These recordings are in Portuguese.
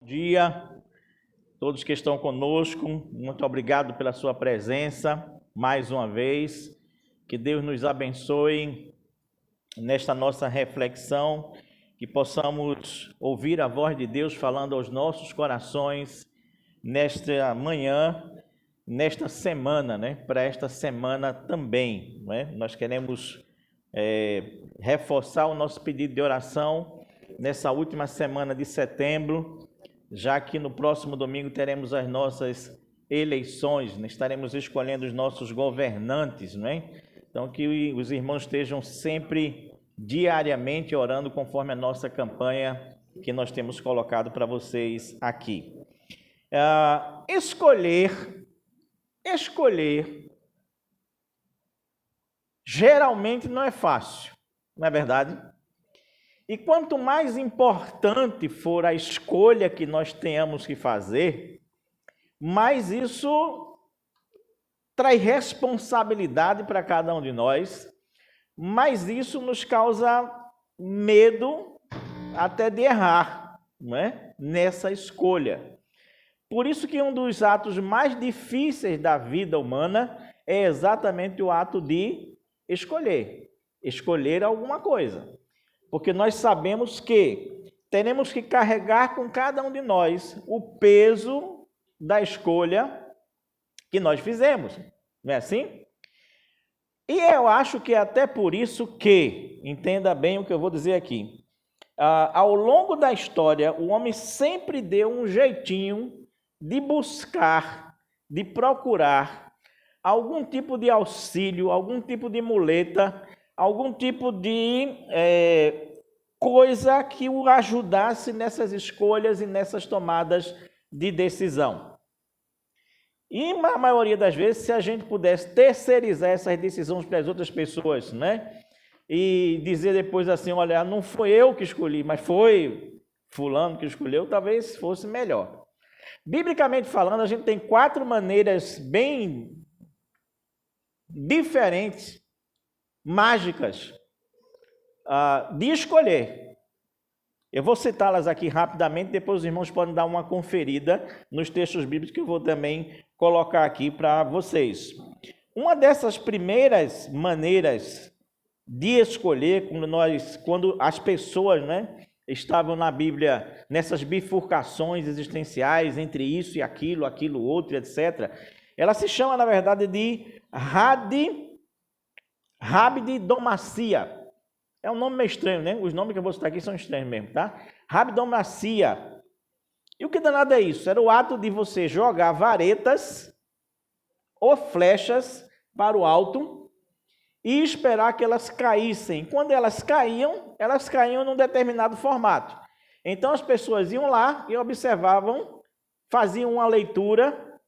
Dia, todos que estão conosco, muito obrigado pela sua presença mais uma vez. Que Deus nos abençoe nesta nossa reflexão, que possamos ouvir a voz de Deus falando aos nossos corações nesta manhã, nesta semana, para esta semana também. Nós queremos reforçar o nosso pedido de oração nessa última semana de setembro, já que no próximo domingo teremos as nossas eleições, estaremos escolhendo os nossos governantes, Então, que os irmãos estejam sempre, diariamente, orando conforme a nossa campanha que nós temos colocado para vocês aqui. Escolher, geralmente não é fácil, não é verdade? E quanto mais importante for a escolha que nós tenhamos que fazer, mais isso traz responsabilidade para cada um de nós, mais isso nos causa medo até de errar, nessa escolha. Por isso que um dos atos mais difíceis da vida humana é exatamente o ato de escolher alguma coisa. Porque nós sabemos que teremos que carregar com cada um de nós o peso da escolha que nós fizemos, não é assim? E eu acho que é até por isso que, entenda bem o que eu vou dizer aqui, ao longo da história, o homem sempre deu um jeitinho de buscar, de procurar algum tipo de auxílio, algum tipo de muleta, algum tipo de coisa que o ajudasse nessas escolhas e nessas tomadas de decisão. E na maioria das vezes, se a gente pudesse terceirizar essas decisões para as outras pessoas, e dizer depois assim, olha, não foi eu que escolhi, mas foi fulano que escolheu, talvez fosse melhor. Biblicamente falando, a gente tem 4 maneiras bem diferentes, mágicas, de escolher. Eu vou citá-las aqui rapidamente, depois os irmãos podem dar uma conferida nos textos bíblicos que eu vou também colocar aqui para vocês. Uma dessas primeiras maneiras de escolher, quando as pessoas estavam na Bíblia nessas bifurcações existenciais entre isso e aquilo outro, etc., ela se chama, na verdade, de Rabdomacia. É um nome meio estranho, Os nomes que eu vou citar aqui são estranhos mesmo, tá? Rabdomacia. E o que danado é isso? Era o ato de você jogar varetas ou flechas para o alto e esperar que elas caíssem. Quando elas caíam num determinado formato. Então as pessoas iam lá e observavam, faziam uma leitura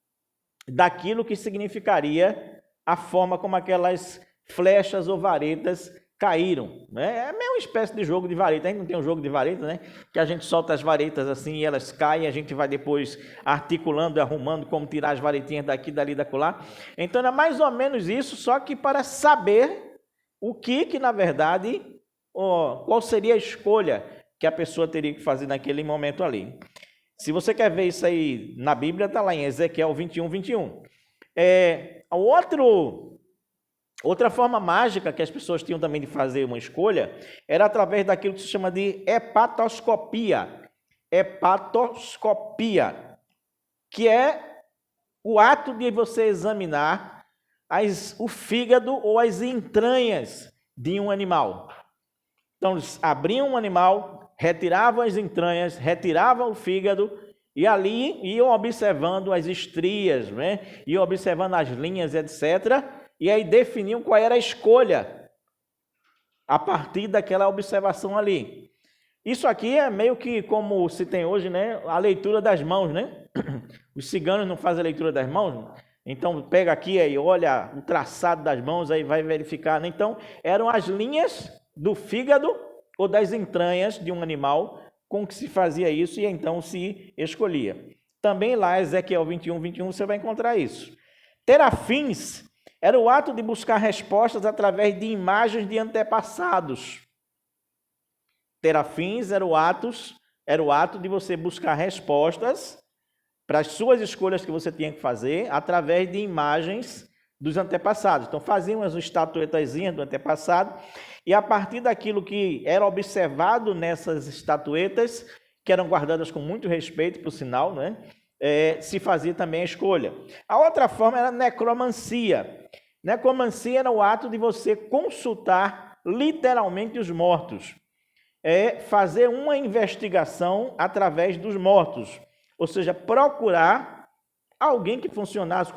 daquilo que significaria a forma como aquelas flechas ou varetas caíram. É meio uma espécie de jogo de vareta. A gente não tem um jogo de vareta, que a gente solta as varetas assim e elas caem, a gente vai depois articulando e arrumando como tirar as varetinhas daqui, dali, dacolá. Então é mais ou menos isso, só que para saber o que na verdade, qual seria a escolha que a pessoa teria que fazer naquele momento ali. Se você quer ver isso aí na Bíblia, está lá em Ezequiel 21:21. Outra forma mágica que as pessoas tinham também de fazer uma escolha era através daquilo que se chama de hepatoscopia. Hepatoscopia, que é o ato de você examinar o fígado ou as entranhas de um animal. Então, eles abriam um animal, retiravam as entranhas, retiravam o fígado e ali iam observando as estrias, iam observando as linhas, etc., e aí definiam qual era a escolha a partir daquela observação ali. Isso aqui é meio que como se tem hoje, a leitura das mãos, Os ciganos não fazem a leitura das mãos, então pega aqui e olha o traçado das mãos, aí vai verificar. Então, eram as linhas do fígado ou das entranhas de um animal com que se fazia isso e então se escolhia. Também lá, Ezequiel 21:21, você vai encontrar isso. Terafins era o ato de buscar respostas através de imagens de antepassados. Terafins era o ato era o ato de você buscar respostas para as suas escolhas que você tinha que fazer através de imagens dos antepassados. Então, faziam as estatuetazinhas do antepassado e a partir daquilo que era observado nessas estatuetas, que eram guardadas com muito respeito, por sinal, né? Se fazia também a escolha. A outra forma era a necromancia. Necromancia era o ato de você consultar literalmente os mortos. Fazer uma investigação através dos mortos. Ou seja, procurar alguém que funcionasse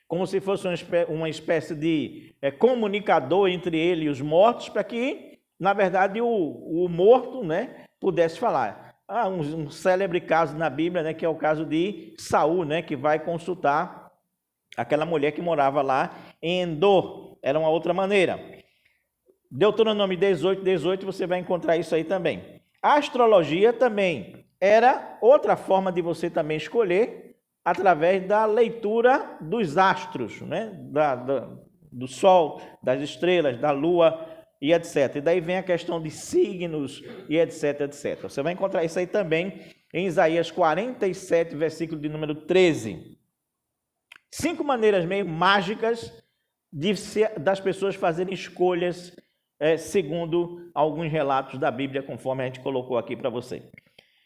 como se fosse uma espécie de comunicador entre ele e os mortos, para que, na verdade, o morto, né, pudesse falar. Um célebre caso na Bíblia, né, que é o caso de Saul, né, que vai consultar aquela mulher que morava lá em Endor. Era uma outra maneira. Deuteronômio 18, você vai encontrar isso aí também. A astrologia também era outra forma de você também escolher através da leitura dos astros, né? Do sol, das estrelas, da lua e etc. E daí vem a questão de signos e etc, etc. Você vai encontrar isso aí também em Isaías 47, versículo de número 13. 5 maneiras meio mágicas das pessoas fazerem escolhas segundo alguns relatos da Bíblia, conforme a gente colocou aqui para você.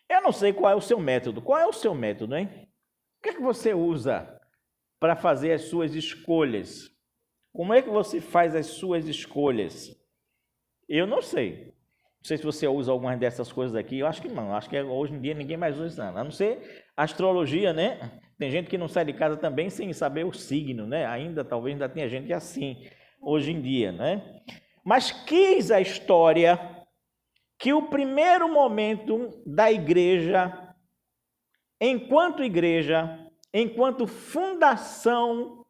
Eu não sei qual é o seu método. Qual é o seu método, hein? O que é que você usa para fazer as suas escolhas? Como é que você faz as suas escolhas? Eu não sei. Não sei se você usa algumas dessas coisas aqui. Eu acho que não. Acho que hoje em dia ninguém mais usa nada. A não ser astrologia, né? Tem gente que não sai de casa também sem saber o signo, né? Talvez ainda tenha gente assim hoje em dia, né? Mas quis a história que o primeiro momento da igreja, enquanto fundação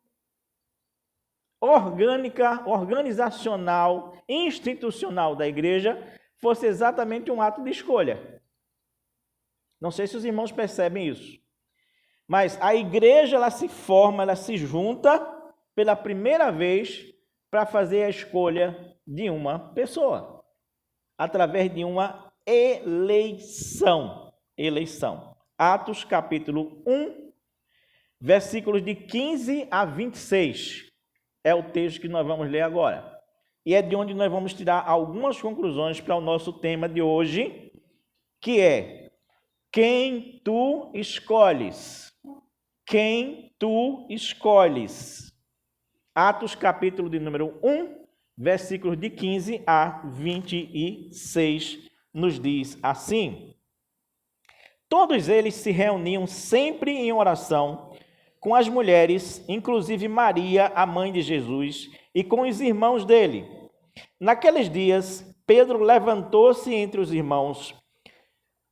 orgânica, organizacional, institucional da igreja, fosse exatamente um ato de escolha. Não sei se os irmãos percebem isso. Mas a igreja, ela se forma, ela se junta pela primeira vez para fazer a escolha de uma pessoa, através de uma eleição. Atos capítulo 1, versículos de 15 a 26. É o texto que nós vamos ler agora. E é de onde nós vamos tirar algumas conclusões para o nosso tema de hoje, que é: quem tu escolhes? Quem tu escolhes? Atos capítulo de número 1, versículos de 15 a 26, nos diz assim: todos eles se reuniam sempre em oração com as mulheres, inclusive Maria, a mãe de Jesus, e com os irmãos dele. Naqueles dias, Pedro levantou-se entre os irmãos,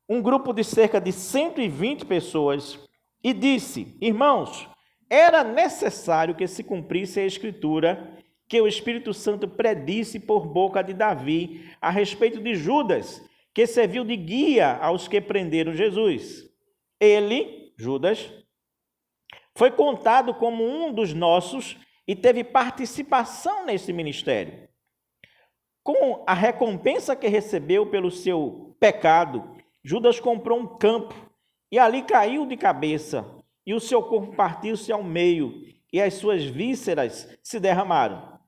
um grupo de cerca de 120 pessoas, e disse: irmãos, era necessário que se cumprisse a Escritura que o Espírito Santo predisse por boca de Davi a respeito de Judas, que serviu de guia aos que prenderam Jesus. Ele, Judas, foi contado como um dos nossos e teve participação nesse ministério. Com a recompensa que recebeu pelo seu pecado, Judas comprou um campo e ali caiu de cabeça, e o seu corpo partiu-se ao meio, e as suas vísceras se derramaram.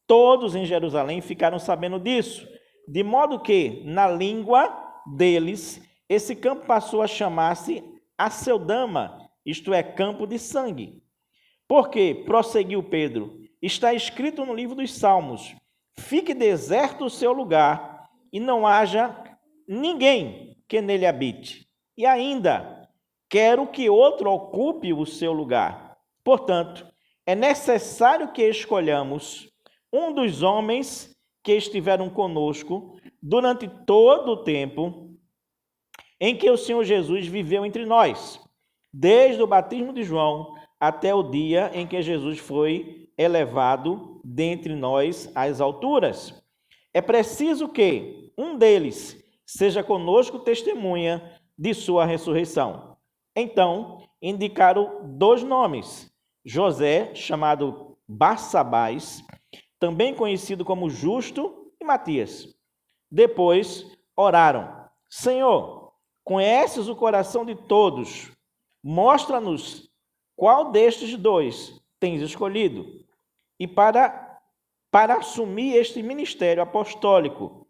Todos em Jerusalém ficaram sabendo disso, de modo que, na língua deles, esse campo passou a chamar-se Aceldama, isto é, campo de sangue. Porque, prosseguiu Pedro, está escrito no livro dos Salmos: fique deserto o seu lugar, e não haja ninguém que nele habite. E ainda, quero que outro ocupe o seu lugar. Portanto, é necessário que escolhamos um dos homens que estiveram conosco durante todo o tempo em que o Senhor Jesus viveu entre nós, desde o batismo de João até o dia em que Jesus foi elevado dentre nós às alturas. É preciso que um deles seja conosco testemunha de sua ressurreição. Então, indicaram 2 nomes: José, chamado Barsabás, também conhecido como Justo, e Matias. Depois oraram: Senhor, conheces o coração de todos, mostra-nos qual destes dois tens escolhido, e para assumir este ministério apostólico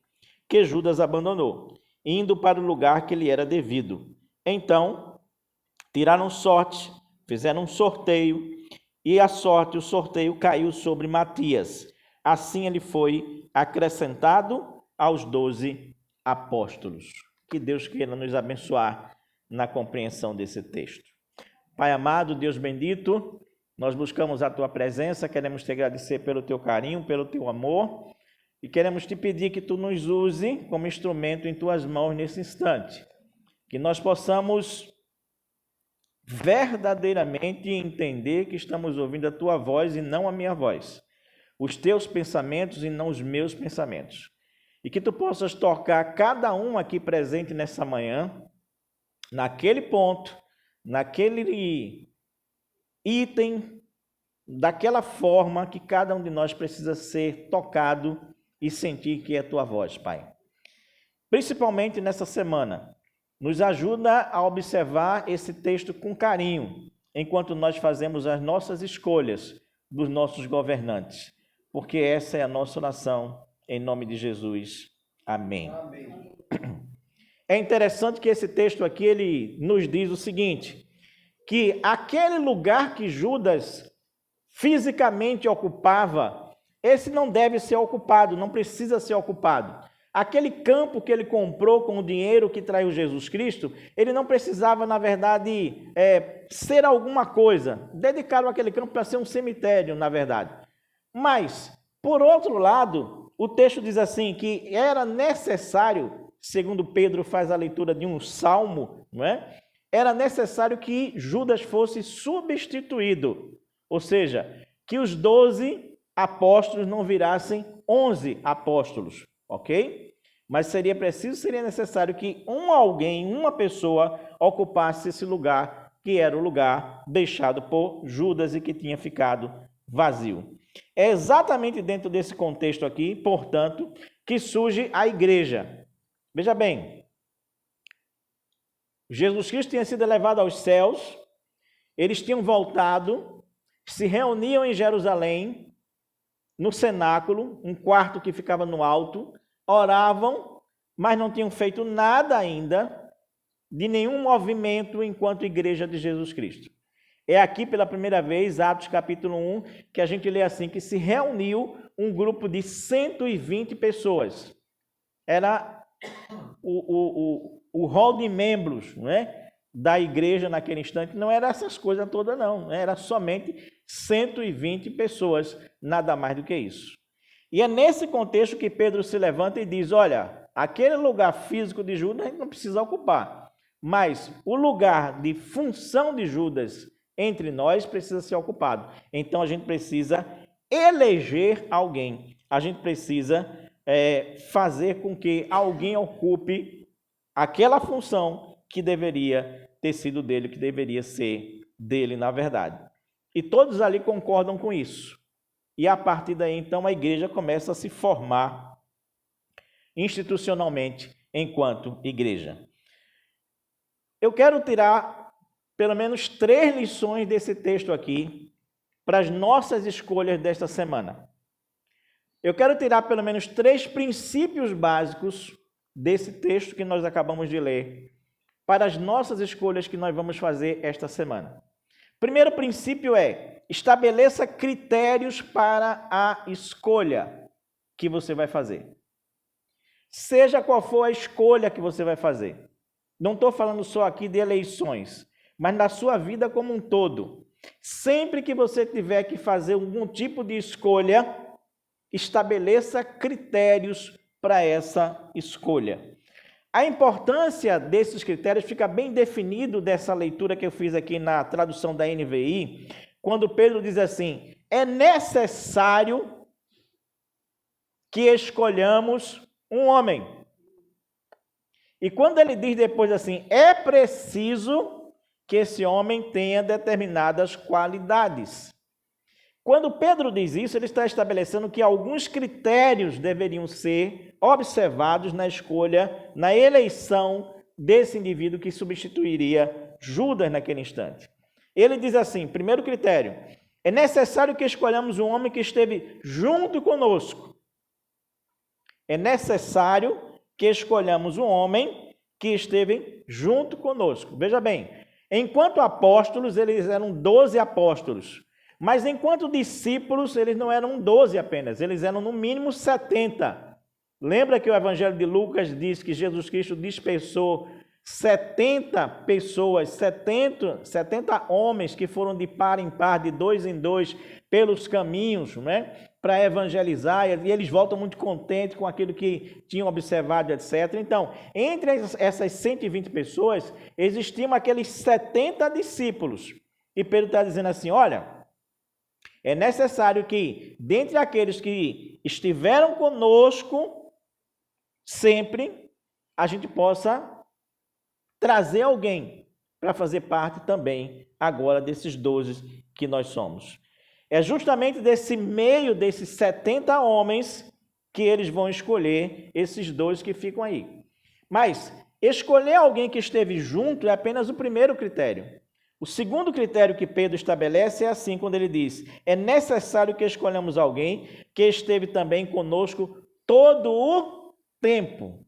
que Judas abandonou, indo para o lugar que lhe era devido. Então, tiraram sorte, fizeram um sorteio, e o sorteio caiu sobre Matias. Assim ele foi acrescentado aos 12 apóstolos. Que Deus queira nos abençoar na compreensão desse texto. Pai amado, Deus bendito, nós buscamos a Tua presença, queremos te agradecer pelo Teu carinho, pelo Teu amor, e queremos te pedir que Tu nos use como instrumento em Tuas mãos nesse instante. Que nós possamos verdadeiramente entender que estamos ouvindo a Tua voz e não a minha voz. Os Teus pensamentos e não os meus pensamentos. E que Tu possas tocar cada um aqui presente nessa manhã, naquele ponto, naquele item, daquela forma que cada um de nós precisa ser tocado e sentir que é a Tua voz, Pai. Principalmente nessa semana, nos ajuda a observar esse texto com carinho, enquanto nós fazemos as nossas escolhas dos nossos governantes, porque essa é a nossa oração, em nome de Jesus. Amém. Amém. É interessante que esse texto aqui, ele nos diz o seguinte, que aquele lugar que Judas fisicamente ocupava, esse não deve ser ocupado, não precisa ser ocupado. Aquele campo que ele comprou com o dinheiro que traiu Jesus Cristo, ele não precisava, na verdade, ser alguma coisa. Dedicaram aquele campo para ser um cemitério, na verdade. Mas, por outro lado, o texto diz assim, que era necessário, segundo Pedro faz a leitura de um salmo, não é? Era necessário que Judas fosse substituído, ou seja, que os 12 apóstolos não virassem 11 apóstolos, ok? Mas seria necessário que uma pessoa ocupasse esse lugar, que era o lugar deixado por Judas e que tinha ficado vazio. É exatamente dentro desse contexto aqui, portanto, que surge a igreja. Veja bem, Jesus Cristo tinha sido elevado aos céus, eles tinham voltado, se reuniam em Jerusalém, no cenáculo, um quarto que ficava no alto, oravam, mas não tinham feito nada ainda de nenhum movimento enquanto igreja de Jesus Cristo. É aqui pela primeira vez, Atos capítulo 1, que a gente lê assim, que se reuniu um grupo de 120 pessoas. Era o rol de membros, não é, da igreja naquele instante, não era essas coisas todas não, era somente 120 pessoas, nada mais do que isso. E é nesse contexto que Pedro se levanta e diz, olha, aquele lugar físico de Judas a gente não precisa ocupar, mas o lugar de função de Judas entre nós precisa ser ocupado. Então a gente precisa eleger alguém, a gente precisa fazer com que alguém ocupe aquela função que deveria ter sido dele, que deveria ser dele, na verdade. E todos ali concordam com isso. E a partir daí, então, a igreja começa a se formar institucionalmente enquanto igreja. Eu quero tirar pelo menos 3 lições desse texto aqui para as nossas escolhas desta semana. Eu quero tirar pelo menos 3 princípios básicos desse texto que nós acabamos de ler para as nossas escolhas que nós vamos fazer esta semana. Primeiro princípio é: estabeleça critérios para a escolha que você vai fazer. Seja qual for a escolha que você vai fazer. Não estou falando só aqui de eleições, mas na sua vida como um todo. Sempre que você tiver que fazer algum tipo de escolha, estabeleça critérios para essa escolha. A importância desses critérios fica bem definido dessa leitura que eu fiz aqui na tradução da NVI, quando Pedro diz assim: é necessário que escolhamos um homem. E quando ele diz depois assim, é preciso que esse homem tenha determinadas qualidades. Quando Pedro diz isso, ele está estabelecendo que alguns critérios deveriam ser observados na escolha, na eleição desse indivíduo que substituiria Judas naquele instante. Ele diz assim, primeiro critério, é necessário que escolhamos um homem que esteve junto conosco. É necessário que escolhamos um homem que esteve junto conosco. Veja bem, enquanto apóstolos, eles eram 12 apóstolos. Mas enquanto discípulos, eles não eram 12 apenas, eles eram no mínimo 70. Lembra que o Evangelho de Lucas diz que Jesus Cristo dispersou 70 pessoas, 70 homens que foram de par em par, de dois em dois, pelos caminhos, né, para evangelizar, e eles voltam muito contentes com aquilo que tinham observado, etc. Então, entre essas 120 pessoas, existiam aqueles 70 discípulos. E Pedro está dizendo assim, olha, é necessário que, dentre aqueles que estiveram conosco, sempre, a gente possa trazer alguém para fazer parte também, agora, desses 12 que nós somos. É justamente desse meio, desses 70 homens, que eles vão escolher esses 12 que ficam aí. Mas, escolher alguém que esteve junto é apenas o primeiro critério. O segundo critério que Pedro estabelece é assim, quando ele diz, é necessário que escolhamos alguém que esteve também conosco todo o tempo.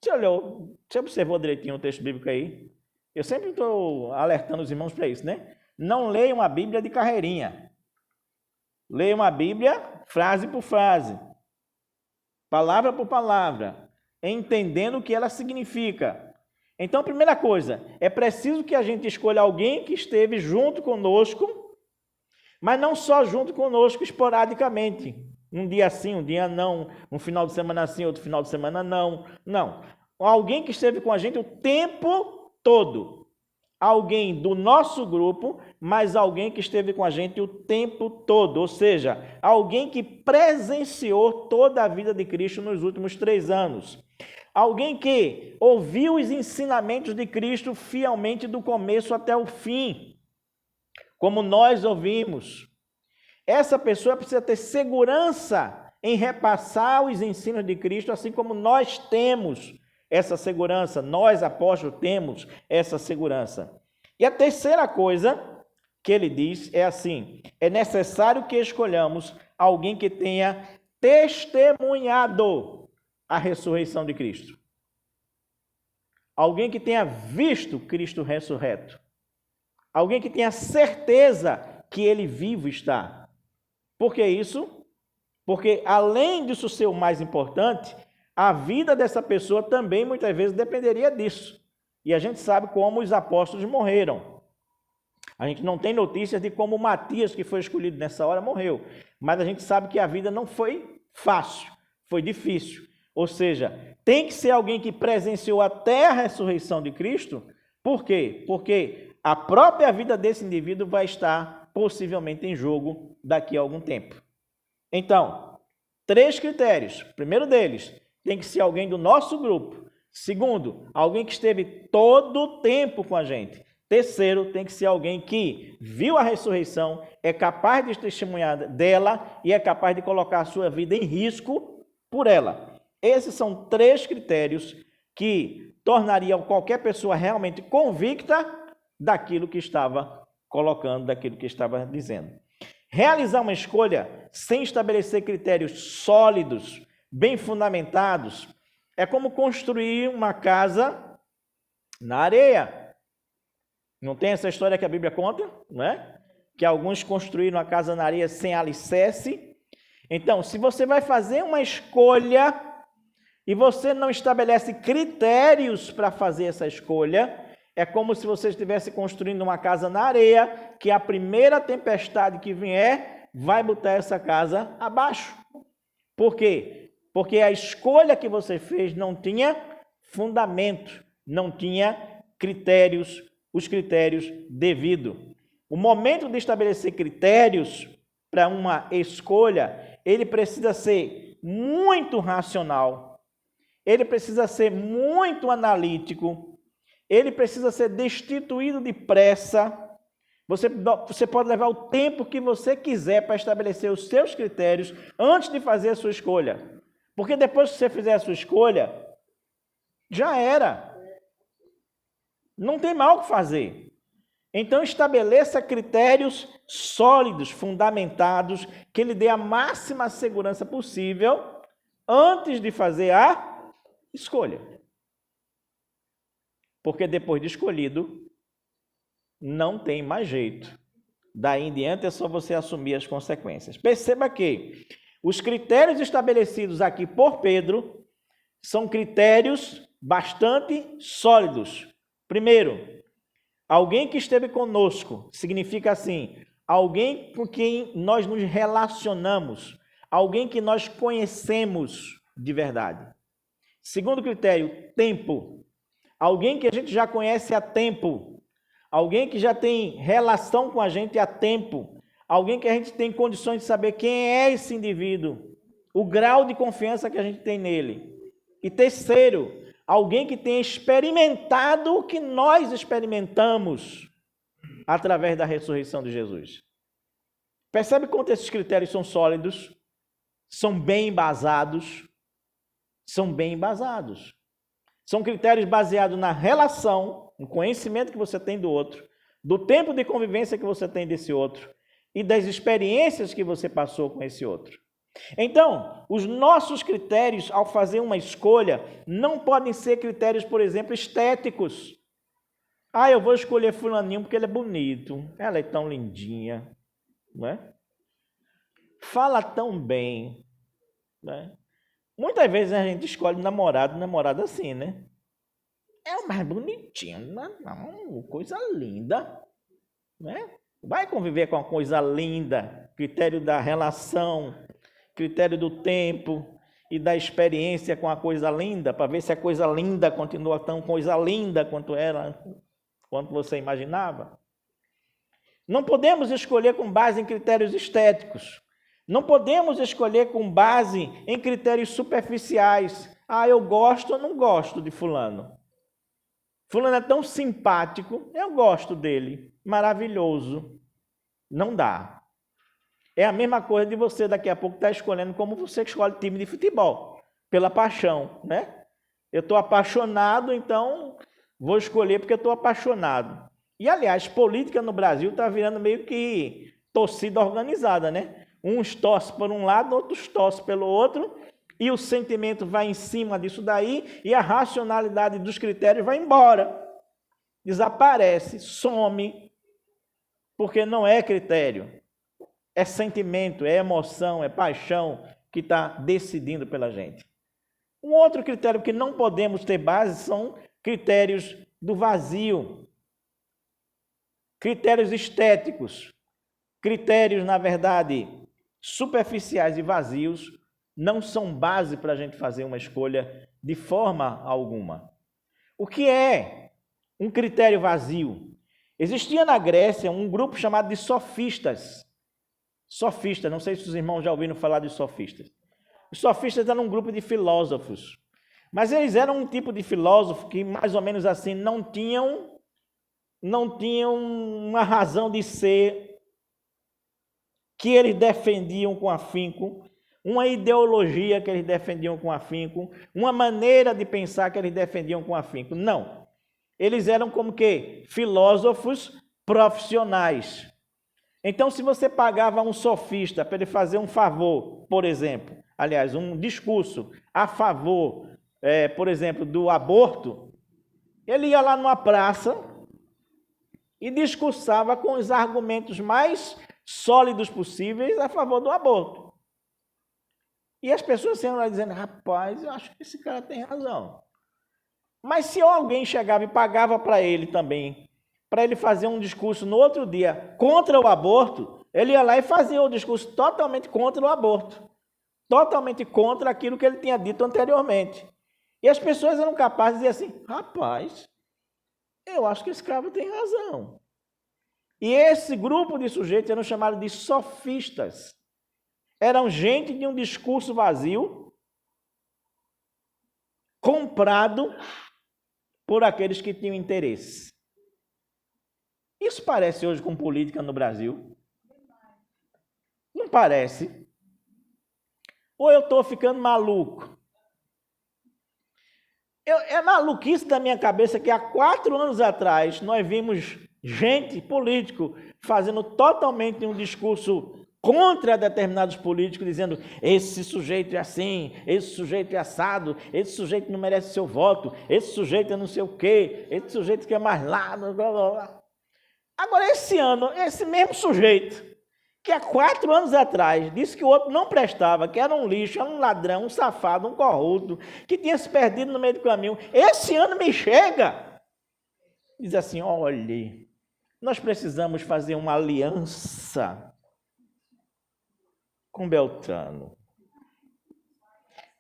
Você observou direitinho o texto bíblico aí? Eu sempre estou alertando os irmãos para isso, né? Não leia uma Bíblia de carreirinha. Leia uma Bíblia frase por frase, palavra por palavra, entendendo o que ela significa. Então, primeira coisa, é preciso que a gente escolha alguém que esteve junto conosco, mas não só junto conosco esporadicamente. Um dia sim, um dia não, um final de semana sim, outro final de semana não. Não. Alguém que esteve com a gente o tempo todo. Alguém do nosso grupo, mas alguém que esteve com a gente o tempo todo. Ou seja, alguém que presenciou toda a vida de Cristo nos últimos 3 anos. Alguém que ouviu os ensinamentos de Cristo fielmente do começo até o fim, como nós ouvimos. Essa pessoa precisa ter segurança em repassar os ensinos de Cristo, assim como nós temos essa segurança, nós apóstolos temos essa segurança. E a terceira coisa que ele diz é assim, é necessário que escolhamos alguém que tenha testemunhado a ressurreição de Cristo. Alguém que tenha visto Cristo ressurreto. Alguém que tenha certeza que ele vivo está. Por que isso? Porque além disso ser o mais importante, a vida dessa pessoa também muitas vezes dependeria disso. E a gente sabe como os apóstolos morreram. A gente não tem notícias de como Matias, que foi escolhido nessa hora, morreu. Mas a gente sabe que a vida não foi fácil, foi difícil. Ou seja, tem que ser alguém que presenciou até a ressurreição de Cristo. Por quê? Porque a própria vida desse indivíduo vai estar possivelmente em jogo daqui a algum tempo. Então, 3 critérios. O primeiro deles, tem que ser alguém do nosso grupo. Segundo, alguém que esteve todo o tempo com a gente. Terceiro, tem que ser alguém que viu a ressurreição, é capaz de testemunhar dela e é capaz de colocar a sua vida em risco por ela. Esses são 3 critérios que tornariam qualquer pessoa realmente convicta daquilo que estava colocando, daquilo que estava dizendo. Realizar uma escolha sem estabelecer critérios sólidos, bem fundamentados, é como construir uma casa na areia. Não tem essa história que a Bíblia conta, não é? Que alguns construíram a casa na areia sem alicerce. Então, se você vai fazer uma escolha e você não estabelece critérios para fazer essa escolha, é como se você estivesse construindo uma casa na areia, que a primeira tempestade que vier vai botar essa casa abaixo. Por quê? Porque a escolha que você fez não tinha fundamento, não tinha critérios, os critérios devidos. O momento de estabelecer critérios para uma escolha, ele precisa ser muito racional. Ele precisa ser muito analítico, ele precisa ser destituído de pressa, Você pode levar o tempo que você quiser para estabelecer os seus critérios antes de fazer a sua escolha. Porque depois que você fizer a sua escolha, já era. Não tem mal o que fazer. Então estabeleça critérios sólidos, fundamentados, que lhe dê a máxima segurança possível antes de fazer a escolha. Porque depois de escolhido, não tem mais jeito. Daí em diante é só você assumir as consequências. Perceba que os critérios estabelecidos aqui por Pedro são critérios bastante sólidos. Primeiro, alguém que esteve conosco, significa assim, alguém com quem nós nos relacionamos, alguém que nós conhecemos de verdade. Segundo critério, tempo. Alguém que a gente já conhece há tempo, alguém que já tem relação com a gente há tempo, alguém que a gente tem condições de saber quem é esse indivíduo, o grau de confiança que a gente tem nele. E terceiro, alguém que tem experimentado o que nós experimentamos através da ressurreição de Jesus. Percebe quanto esses critérios são sólidos, são bem embasados, são bem embasados. São critérios baseados na relação, no conhecimento que você tem do outro, do tempo de convivência que você tem desse outro e das experiências que você passou com esse outro. Então, os nossos critérios ao fazer uma escolha não podem ser critérios, por exemplo, estéticos. Ah, eu vou escolher fulaninho porque ele é bonito, ela é tão lindinha, não é? Fala tão bem, né? Muitas vezes a gente escolhe namorada assim, né? É o mais bonitinho, não, coisa linda, né? Vai conviver com uma coisa linda, critério da relação, critério do tempo e da experiência com a coisa linda, para ver se a coisa linda continua tão coisa linda quanto era, quanto você imaginava. Não podemos escolher com base em critérios estéticos. Não podemos escolher com base em critérios superficiais. Ah, eu gosto ou não gosto de fulano. Fulano é tão simpático, eu gosto dele, maravilhoso. Não dá. É a mesma coisa de você daqui a pouco estar escolhendo como você escolhe time de futebol, pela paixão, né? Eu estou apaixonado, então vou escolher porque eu estou apaixonado. E, aliás, política no Brasil está virando meio que torcida organizada, né? Uns torcem por um lado, outros torcem pelo outro, e o sentimento vai em cima disso daí, e a racionalidade dos critérios vai embora. Desaparece, some, porque não é critério. É sentimento, é emoção, é paixão que está decidindo pela gente. Um outro critério que não podemos ter base são critérios do vazio. Critérios estéticos. Critérios, na verdade, superficiais e vazios não são base para a gente fazer uma escolha de forma alguma. O que é um critério vazio? Existia na Grécia um grupo chamado de sofistas. Sofistas, não sei se os irmãos já ouviram falar de sofistas. Os sofistas eram um grupo de filósofos, mas eles eram um tipo de filósofo que mais ou menos assim não tinham uma razão de ser que eles defendiam com afinco, uma ideologia que eles defendiam com afinco, uma maneira de pensar que eles defendiam com afinco. Não. Eles eram como que filósofos profissionais. Então, se você pagava um sofista para ele fazer um favor, por exemplo, aliás, um discurso a favor, por exemplo, do aborto, ele ia lá numa praça e discursava com os argumentos mais sólidos possíveis a favor do aborto. E as pessoas iam lá dizendo, rapaz, eu acho que esse cara tem razão. Mas se alguém chegava e pagava para ele também, para ele fazer um discurso no outro dia contra o aborto, ele ia lá e fazia o discurso totalmente contra o aborto. Totalmente contra aquilo que ele tinha dito anteriormente. E as pessoas eram capazes de dizer assim, rapaz, eu acho que esse cara tem razão. E esse grupo de sujeitos eram chamados de sofistas. Eram gente de um discurso vazio, comprado por aqueles que tinham interesse. Isso parece hoje com política no Brasil? Não parece? Ou eu estou ficando maluco? É maluquice da minha cabeça que há 4 anos atrás nós vimos gente, político, fazendo totalmente um discurso contra determinados políticos, dizendo: esse sujeito é assim, esse sujeito é assado, esse sujeito não merece seu voto, esse sujeito é não sei o quê, esse sujeito quer mais lá, blá, blá, blá. Agora, esse ano, esse mesmo sujeito, que há 4 anos atrás disse que o outro não prestava, que era um lixo, era um ladrão, um safado, um corrupto, que tinha se perdido no meio do caminho, esse ano me chega, diz assim: olhe, nós precisamos fazer uma aliança com Beltrano.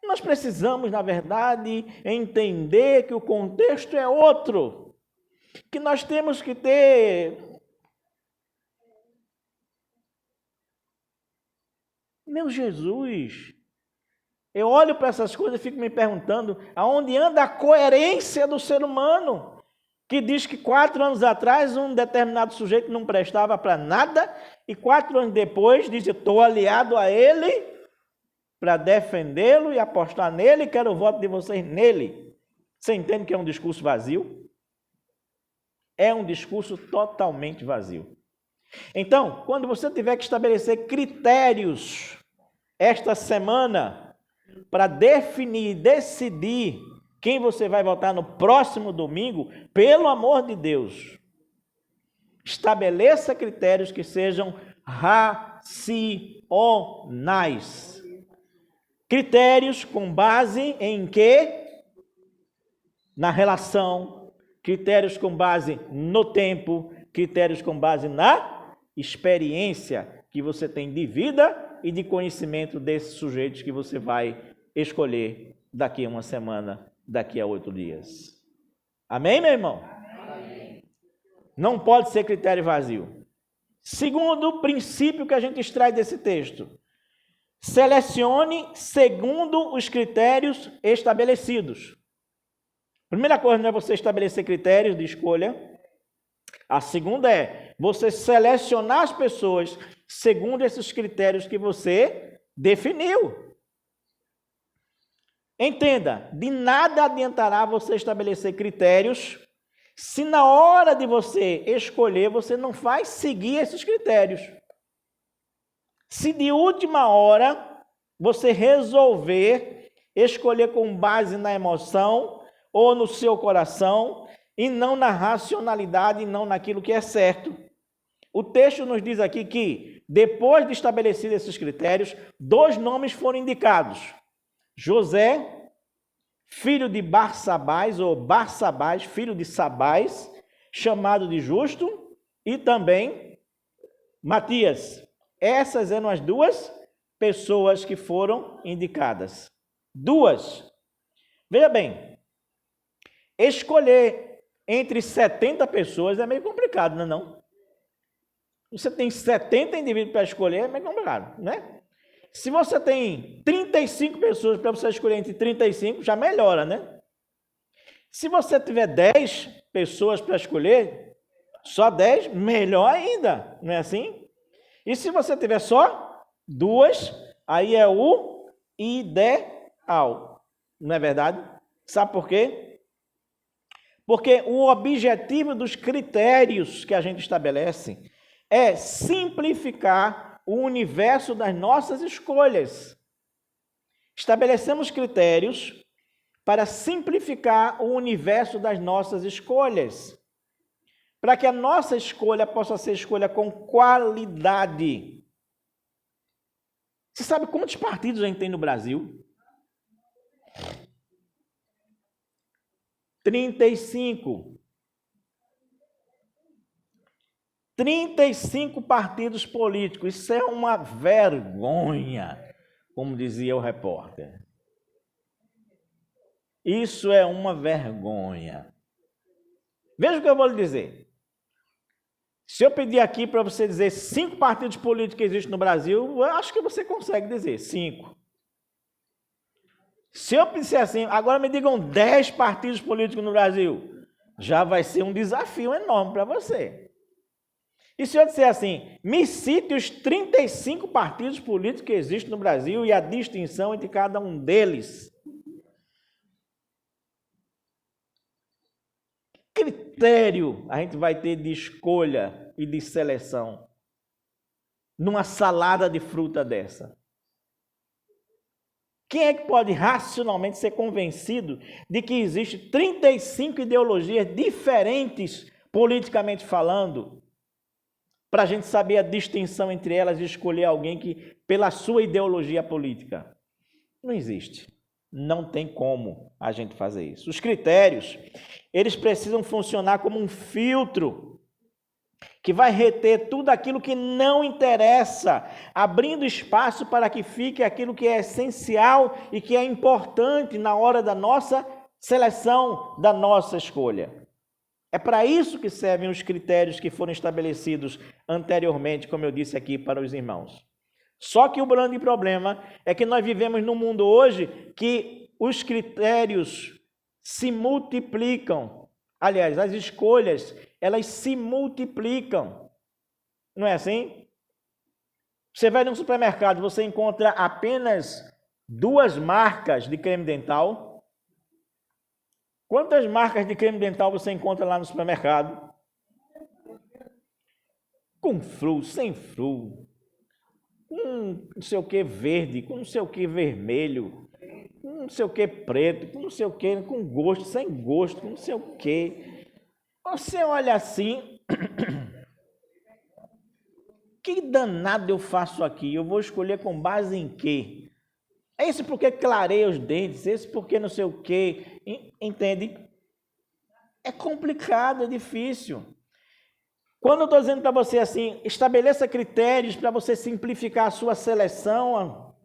Nós precisamos, na verdade, entender que o contexto é outro, que nós temos que ter... Meu Jesus, eu olho para essas coisas e fico me perguntando aonde anda a coerência do ser humano, que diz que 4 anos atrás um determinado sujeito não prestava para nada e 4 anos depois diz: estou aliado a ele para defendê-lo e apostar nele, quero o voto de vocês nele. Você entende que é um discurso vazio? É um discurso totalmente vazio. Então, quando você tiver que estabelecer critérios esta semana para definir, decidir quem você vai votar no próximo domingo, pelo amor de Deus, estabeleça critérios que sejam racionais. Critérios com base em quê? Na relação. Critérios com base no tempo. Critérios com base na experiência que você tem de vida e de conhecimento desses sujeitos que você vai escolher daqui a uma semana, daqui a 8 dias. Amém, meu irmão? Amém. Não pode ser critério vazio. Segundo princípio que a gente extrai desse texto: selecione segundo os critérios estabelecidos. Primeira coisa não é você estabelecer critérios de escolha. A segunda é você selecionar as pessoas segundo esses critérios que você definiu. Entenda, de nada adiantará você estabelecer critérios se na hora de você escolher, você não vai seguir esses critérios. Se de última hora você resolver escolher com base na emoção ou no seu coração e não na racionalidade e não naquilo que é certo. O texto nos diz aqui que, depois de estabelecidos esses critérios, 2 nomes foram indicados: José, filho de Barsabás, ou Barsabás, filho de Sabás, chamado de justo, e também Matias. Essas eram as 2 pessoas que foram indicadas. 2. Veja bem, escolher entre 70 pessoas é meio complicado, não é não? Você tem 70 indivíduos para escolher, é meio complicado, né? Se você tem 35 pessoas para você escolher entre 35, já melhora, né? Se você tiver 10 pessoas para escolher, só 10, melhor ainda, não é assim? E se você tiver só 2, aí é o ideal, não é verdade? Sabe por quê? Porque o objetivo dos critérios que a gente estabelece é simplificar o universo das nossas escolhas. Estabelecemos critérios para simplificar o universo das nossas escolhas, para que a nossa escolha possa ser escolha com qualidade. Você sabe quantos partidos a gente tem no Brasil? 35. 35 partidos políticos. Isso é uma vergonha, como dizia o repórter. Isso é uma vergonha. Veja o que eu vou lhe dizer. Se eu pedir aqui para você dizer 5 partidos políticos que existem no Brasil, eu acho que você consegue dizer 5. Se eu disser assim, agora me digam 10 partidos políticos no Brasil, já vai ser um desafio enorme para você. E se eu disser assim, me cite os 35 partidos políticos que existem no Brasil e a distinção entre cada um deles. Que critério a gente vai ter de escolha e de seleção numa salada de fruta dessa? Quem é que pode racionalmente ser convencido de que existem 35 ideologias diferentes, politicamente falando, para a gente saber a distinção entre elas e escolher alguém que, pela sua ideologia política? Não existe. Não tem como a gente fazer isso. Os critérios, eles precisam funcionar como um filtro que vai reter tudo aquilo que não interessa, abrindo espaço para que fique aquilo que é essencial e que é importante na hora da nossa seleção, da nossa escolha. É para isso que servem os critérios que foram estabelecidos anteriormente, como eu disse aqui para os irmãos. Só que o grande problema é que nós vivemos num mundo hoje que os critérios se multiplicam. Aliás, as escolhas, elas se multiplicam. Não é assim? Você vai num supermercado, você encontra apenas 2 marcas de creme dental. Quantas marcas de creme dental você encontra lá no supermercado? Com fru, sem fru, com não sei o que verde, com não sei o que vermelho, com não sei o que preto, com não sei o que, com gosto, sem gosto, com não sei o que. Você olha assim, que danado eu faço aqui? Eu vou escolher com base em quê? Esse porque clareia os dentes, esse porque não sei o quê, entende? É complicado, é difícil. Quando eu estou dizendo para você assim, estabeleça critérios para você simplificar a sua seleção,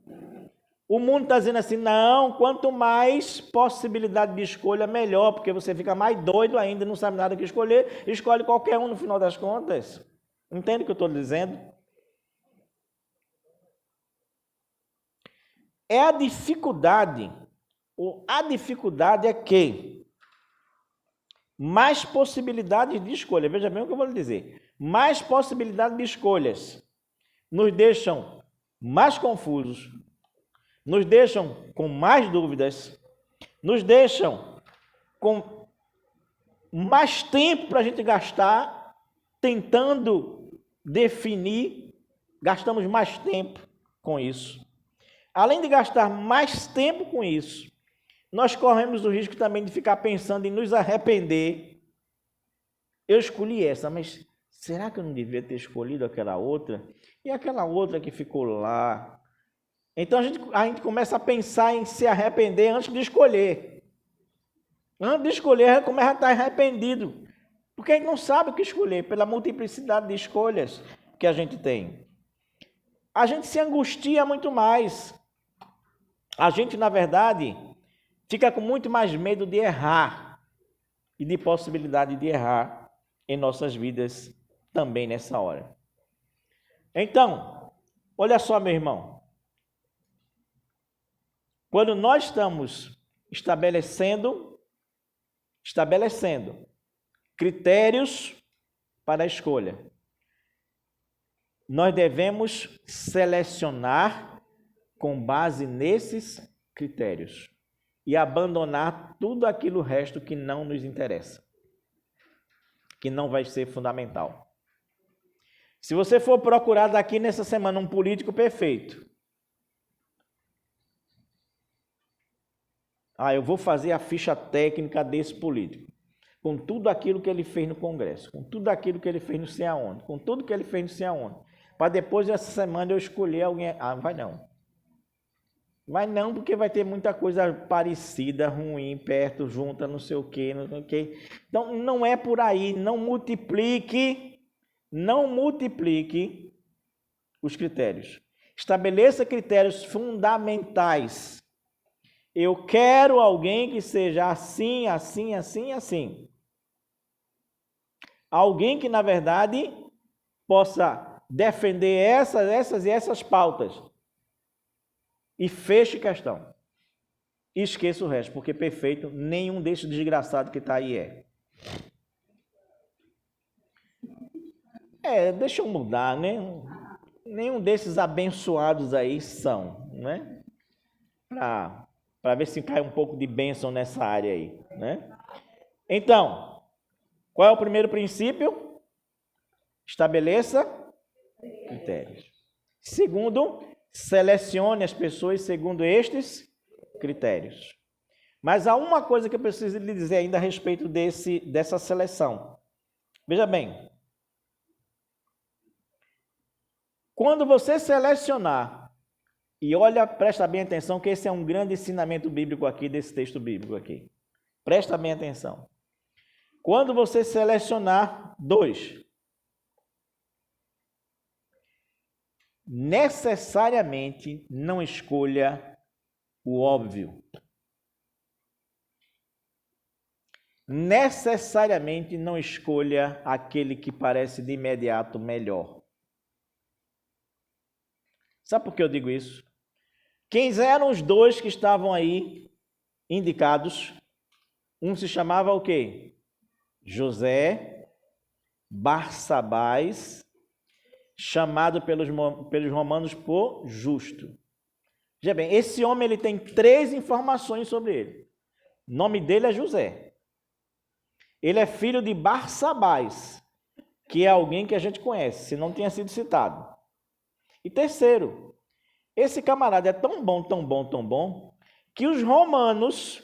o mundo está dizendo assim, não, quanto mais possibilidade de escolha, melhor, porque você fica mais doido ainda, não sabe nada o que escolher, escolhe qualquer um no final das contas. Entende o que eu estou dizendo? É a dificuldade é que mais possibilidades de escolha, veja bem o que eu vou lhe dizer, mais possibilidades de escolhas nos deixam mais confusos, nos deixam com mais dúvidas, nos deixam com mais tempo para a gente gastar tentando definir, gastamos mais tempo com isso. Além de gastar mais tempo com isso, nós corremos o risco também de ficar pensando em nos arrepender. Eu escolhi essa, mas será que eu não devia ter escolhido aquela outra? E aquela outra que ficou lá? Então a gente começa a pensar em se arrepender antes de escolher. Antes de escolher, começa a estar arrependido. Porque a gente não sabe o que escolher, pela multiplicidade de escolhas que a gente tem. A gente se angustia muito mais. A gente, na verdade, fica com muito mais medo de errar e de possibilidade de errar em nossas vidas também nessa hora. Então, olha só, meu irmão. Quando nós estamos estabelecendo critérios para a escolha, nós devemos selecionar com base nesses critérios e abandonar tudo aquilo resto que não nos interessa, que não vai ser fundamental. Se você for procurar daqui nessa semana um político perfeito, eu vou fazer a ficha técnica desse político, com tudo aquilo que ele fez no Congresso, com tudo aquilo que ele fez não sei aonde, com tudo que ele fez não sei aonde, para depois dessa semana eu escolher alguém. Vai não. Vai não, porque vai ter muita coisa parecida, ruim, perto, junta, não sei o quê, não sei o quê. Então, não é por aí, não multiplique os critérios. Estabeleça critérios fundamentais. Eu quero alguém que seja assim, assim, assim, assim. Alguém que, na verdade, possa defender essas e essas pautas. E feche questão. E esqueça o resto, porque perfeito nenhum desses desgraçados que está aí é. Deixa eu mudar, né? Nenhum desses abençoados aí são, né? Para ver se cai um pouco de bênção nessa área aí, né? Então, qual é o primeiro princípio? Estabeleça critérios. Segundo, selecione as pessoas segundo estes critérios. Mas há uma coisa que eu preciso lhe dizer ainda a respeito dessa seleção. Veja bem, quando você selecionar, e olha, presta bem atenção que esse é um grande ensinamento bíblico aqui, desse texto bíblico aqui. Presta bem atenção. Quando você selecionar 2, necessariamente não escolha o óbvio. Necessariamente não escolha aquele que parece de imediato melhor. Sabe por que eu digo isso? Quem eram os 2 que estavam aí indicados? Um se chamava o quê? José Barsabás, chamado pelos romanos por justo. Veja bem, esse homem ele tem 3 informações sobre ele. O nome dele é José. Ele é filho de Barsabás, que é alguém que a gente conhece, se não tinha sido citado. E terceiro, esse camarada é tão bom, tão bom, tão bom, que os romanos